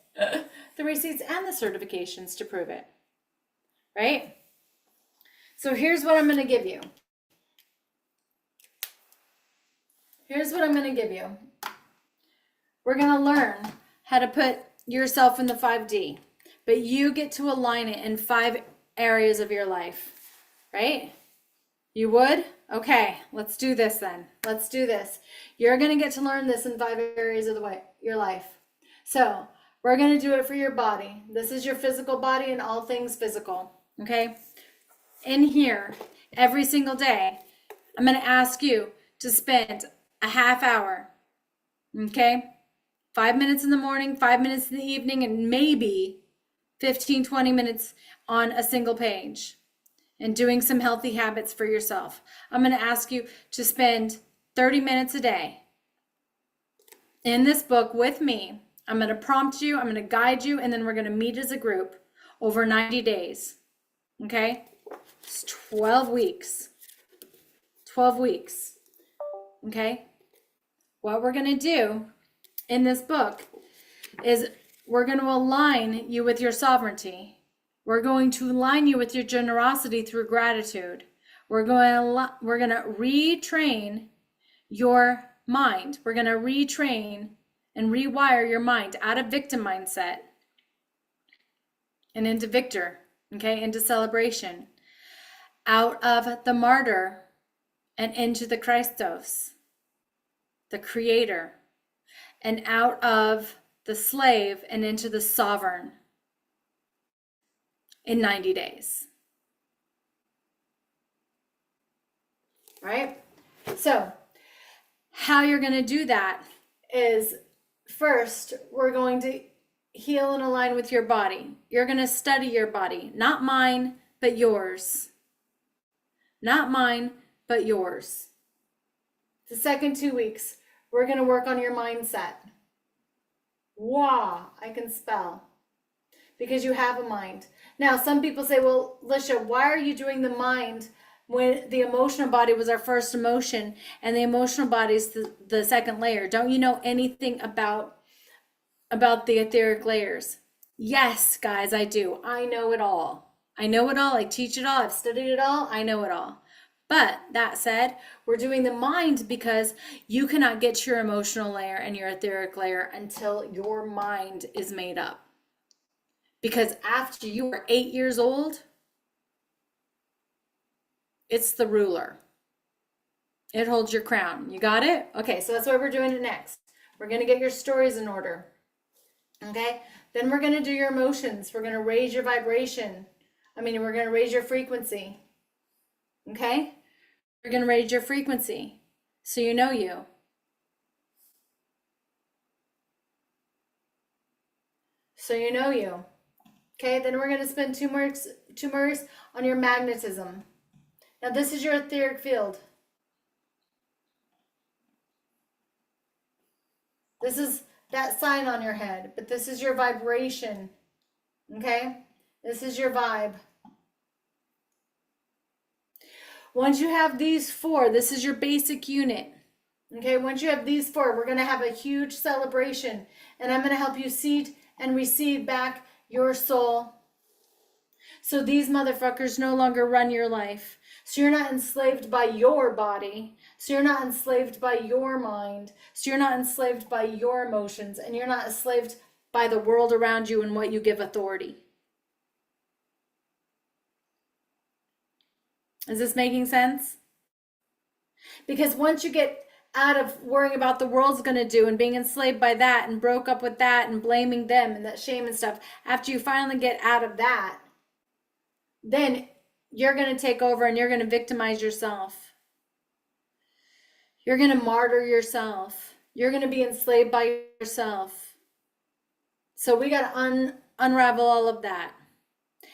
The receipts and the certifications to prove it. Right? So here's what I'm going to give you. Here's what I'm going to give you. We're going to learn how to put yourself in the 5D. But you get to align it in 5 areas of your life. Right? You would? Okay, let's do this then. Let's do this. You're going to get to learn this in 5 areas of your life. So, we're going to do it for your body. This is your physical body and all things physical. Okay? In here, every single day, I'm going to ask you to spend a half hour. Okay? 5 minutes in the morning, 5 minutes in the evening, and maybe 15, 20 minutes on a single page. And doing some healthy habits for yourself. I'm going to ask you to spend 30 minutes a day in this book with me. I'm going to prompt you, I'm going to guide you, and then we're going to meet as a group over 90 days. Okay? It's 12 weeks. 12 weeks. Okay? What we're going to do in this book is we're going to align you with your sovereignty. We're going to align you with your generosity through gratitude. We're going to retrain your mind. We're going to retrain and rewire your mind out of victim mindset and into victor, okay, into celebration, out of the martyr and into the Christos, the creator, and out of the slave and into the sovereign in 90 days. Right? So, how you're going to do that is first, we're going to heal and align with your body. You're going to study your body, not mine, but yours. Not mine, but yours. The second 2 weeks, we're going to work on your mindset. Wow, I can spell. Because you have a mind. Now, some people say, well, Lisha, why are you doing the mind when the emotional body was our first emotion and the emotional body is the second layer? Don't you know anything about the etheric layers? Yes, guys, I do. I know it all. I know it all. I teach it all. I've studied it all. I know it all. But that said, we're doing the mind because you cannot get to your emotional layer and your etheric layer until your mind is made up. Because after you are 8 years old, it's the ruler. It holds your crown. You got it? Okay, so that's why we're doing it next. We're going to get your stories in order. Okay? Then we're going to do your emotions. We're going to raise your vibration. We're going to raise your frequency. Okay? We're going to raise your frequency so you know you. So you know you. Okay, then we're going to spend two more on your magnetism. Now this is your etheric field. This is that sign on your head, but this is your vibration. Okay? This is your vibe. Once you have these four, this is your basic unit. Okay, once you have these four, we're going to have a huge celebration, and I'm going to help you seed and receive back your soul. So these motherfuckers no longer run your life. So you're not enslaved by your body. So you're not enslaved by your mind. So you're not enslaved by your emotions, and you're not enslaved by the world around you and what you give authority. Is this making sense? Because once you get out of worrying about the world's going to do and being enslaved by that and broke up with that and blaming them and that shame and stuff, after you finally get out of that, then you're going to take over and you're going to victimize yourself. You're going to martyr yourself. You're going to be enslaved by yourself. So we got to unravel all of that.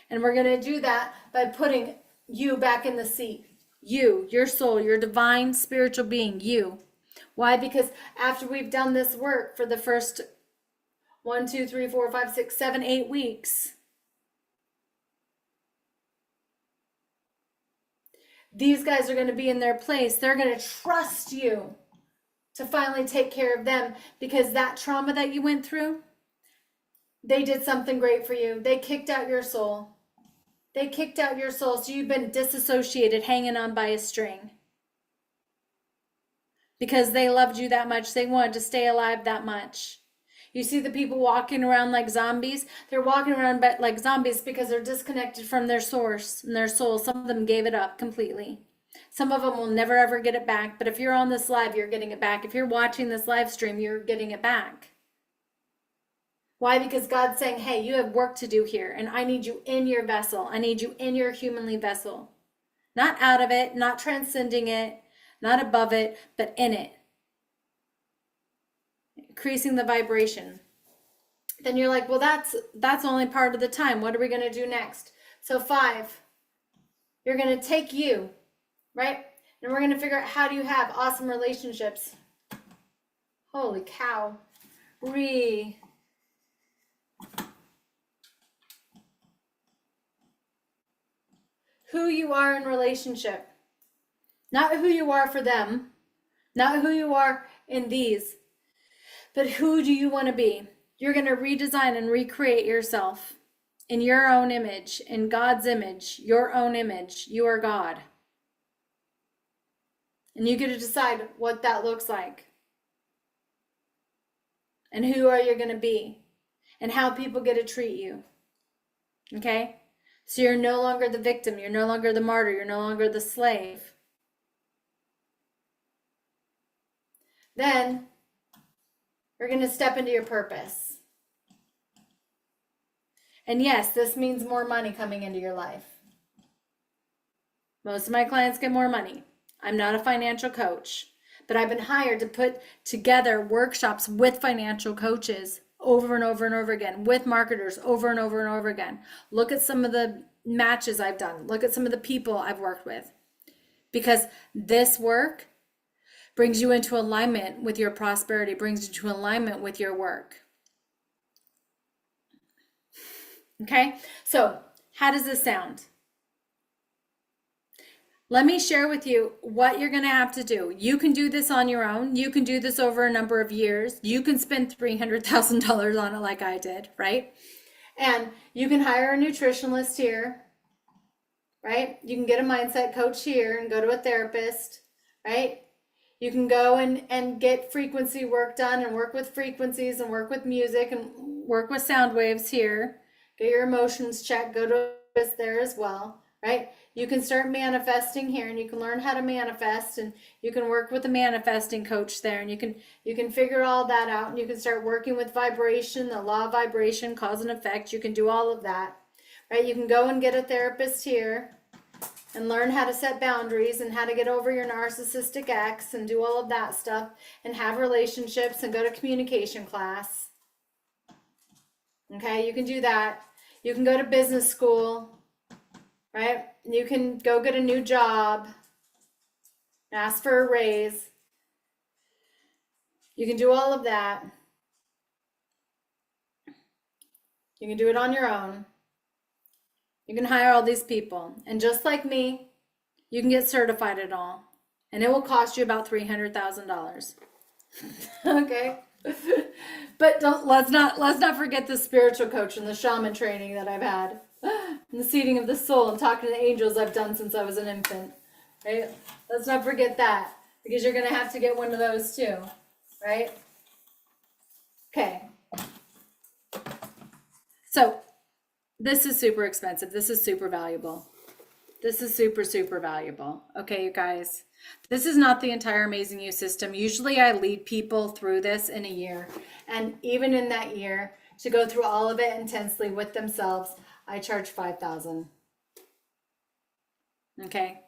And we're going to do that by putting you back in the seat. You, your soul, your divine spiritual being, you. Why? Because after we've done this work for the first 1, 2, 3, 4, 5, 6, 7, 8 weeks, these guys are going to be in their place. They're going to trust you to finally take care of them, because that trauma that you went through, they did something great for you. They kicked out your soul. They kicked out your soul, so you've been disassociated, hanging on by a string. Because they loved you that much. They wanted to stay alive that much. You see the people walking around like zombies? They're walking around like zombies because they're disconnected from their source and their soul. Some of them gave it up completely. Some of them will never ever get it back. But if you're on this live, you're getting it back. If you're watching this live stream, you're getting it back. Why? Because God's saying, hey, you have work to do here, and I need you in your vessel. I need you in your humanly vessel. Not out of it, not transcending it, not above it, but in it. Increasing the vibration. Then you're like, well, that's only part of the time. What are we going to do next? So 5, you're going to take you, right? And we're going to figure out, how do you have awesome relationships? Holy cow. Who you are in relationship. Not who you are for them. Not who you are in these. But who do you want to be? You're going to redesign and recreate yourself in your own image, in God's image, your own image. You are God. And you get to decide what that looks like. and who are you going to be and how people get to treat you. Okay? So you're no longer the victim. You're no longer the martyr. You're no longer the slave. Then you're going to step into your purpose. And yes, this means more money coming into your life. Most of my clients get more money. I'm not a financial coach, but I've been hired to put together workshops with financial coaches over and over and over again, with marketers over and over and over again. Look at some of the matches I've done. Look at some of the people I've worked with. Because this work brings you into alignment with your prosperity, brings you to alignment with your work. Okay, so how does this sound? Let me share with you what you're going to have to do. You can do this on your own. You can do this over a number of years. You can spend $300,000 on it like I did, right? And you can hire a nutritionist here, right? You can get a mindset coach here and go to a therapist, right? You can go and get frequency work done and work with frequencies and work with music and work with sound waves here. Get your emotions checked, go to this there as well, right? You can start manifesting here and you can learn how to manifest, and you can work with a manifesting coach there, and you can figure all that out, and you can start working with vibration, the law of vibration, cause and effect. You can do all of that, right? You can go and get a therapist here and learn how to set boundaries and how to get over your narcissistic ex and do all of that stuff and have relationships and go to communication class. Okay, you can do that. You can go to business school, right? You can go get a new job, ask for a raise. You can do all of that. You can do it on your own. You can hire all these people. And just like me, you can get certified at all. And it will cost you about $300,000. Okay? But let's not forget the spiritual coach and the shaman training that I've had. And the seeding of the soul and talking to the angels I've done since I was an infant. Right? Let's not forget that, because you're going to have to get one of those too. Right? Okay. So this is super expensive. This is super valuable. This is super, super valuable. Okay, you guys. This is not the entire Amazing You system. Usually I lead people through this in a year. And even in that year, to go through all of it intensely with themselves, I charge $5,000. Okay.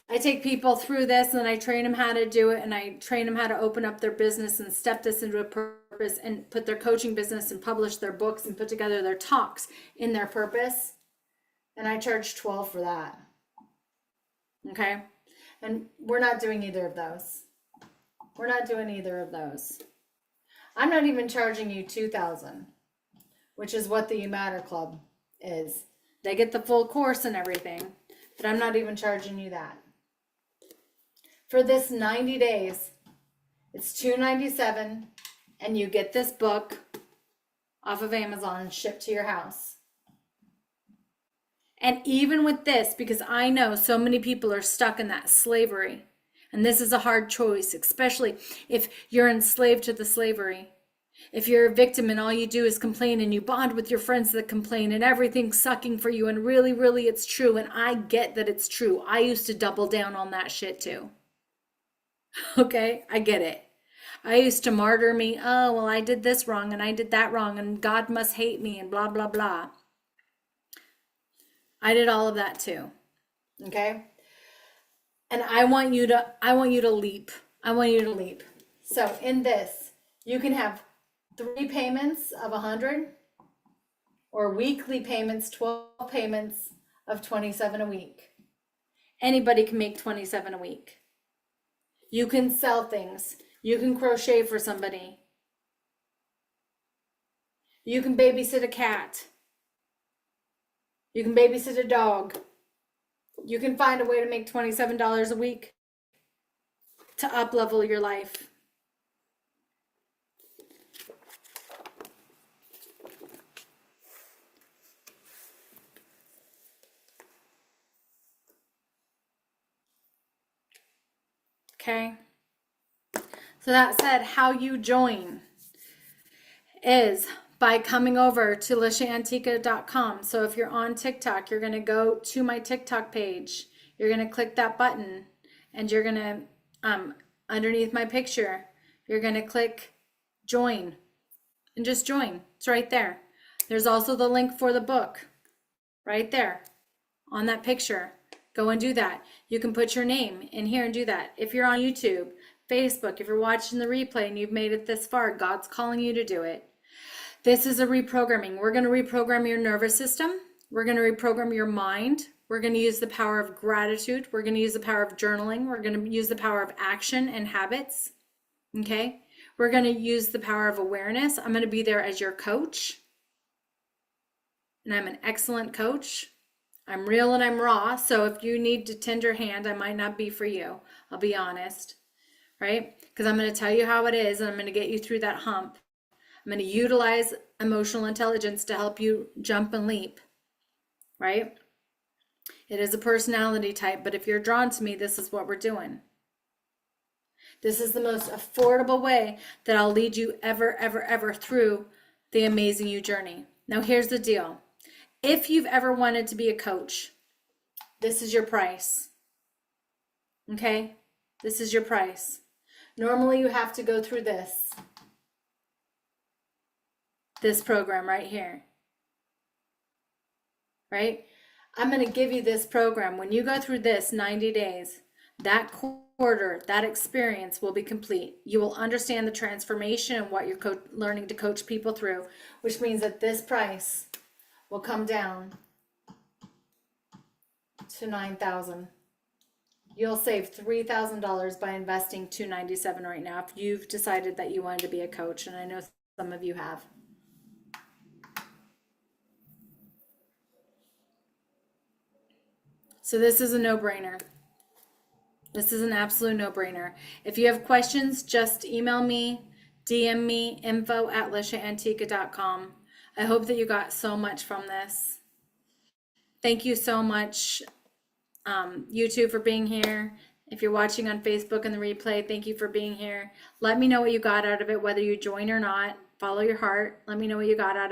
I take people through this and I train them how to do it, and I train them how to open up their business and step this into a purpose and put their coaching business and publish their books and put together their talks in their purpose. And I charge $12 for that. Okay. And we're not doing either of those. We're not doing either of those. I'm not even charging you $2,000, which is what the You Matter Club is. They get the full course and everything, but I'm not even charging you that. For this 90 days, it's $297, and you get this book off of Amazon and shipped to your house. And even with this, because I know so many people are stuck in that slavery, and this is a hard choice, especially if you're enslaved to the slavery. If you're a victim and all you do is complain and you bond with your friends that complain and everything's sucking for you, and really, really it's true, and I get that it's true. I used to double down on that shit too. Okay, I get it. I used to martyr me. Oh, well, I did this wrong and I did that wrong and God must hate me and blah, blah, blah. I did all of that too. Okay. And I want you to leap. I want you to leap. So in this, you can have 3 payments of 100 or weekly payments, 12 payments of 27 a week. Anybody can make 27 a week. You can sell things. You can crochet for somebody. You can babysit a cat. You can babysit a dog. You can find a way to make $27 a week to up-level your life. Okay. So that said, how you join. is by coming over to LaShaAntica.com. So if you're on TikTok, you're going to go to my TikTok page. You're going to click that button, and you're going to, underneath my picture, you're going to click join, and just join. It's right there. There's also the link for the book right there on that picture. Go and do that. You can put your name in here and do that. If you're on YouTube, Facebook, if you're watching the replay and you've made it this far, God's calling you to do it. This is a reprogramming. We're going to reprogram your nervous system. We're going to reprogram your mind. We're going to use the power of gratitude. We're going to use the power of journaling. We're going to use the power of action and habits. Okay? We're going to use the power of awareness. I'm going to be there as your coach. And I'm an excellent coach. I'm real and I'm raw. So if you need to tend your hand, I might not be for you. I'll be honest. Right? Because I'm going to tell you how it is, and I'm going to get you through that hump. I'm going to utilize emotional intelligence to help you jump and leap, right? It is a personality type, but if you're drawn to me, this is what we're doing. This is the most affordable way that I'll lead you ever through the Amazing You journey. Now, here's the deal. If you've ever wanted to be a coach, this is your price. Okay? This is your price. Normally, you have to go through this program right here, right? I'm going to give you this program. When you go through this 90 days, that quarter, that experience will be complete. You will understand the transformation and what you're learning to coach people through, which means that this price will come down to $9,000. You'll save $3,000 by investing $297 right now if you've decided that you wanted to be a coach, and I know some of you have. So this is a no-brainer. This is an absolute no-brainer. If you have questions, just email me, DM me, info@LaShaAntica.com. I hope that you got so much from this. Thank you so much, YouTube, for being here. If you're watching on Facebook and the replay, thank you for being here. Let me know what you got out of it, whether you join or not. Follow your heart. Let me know what you got out of it.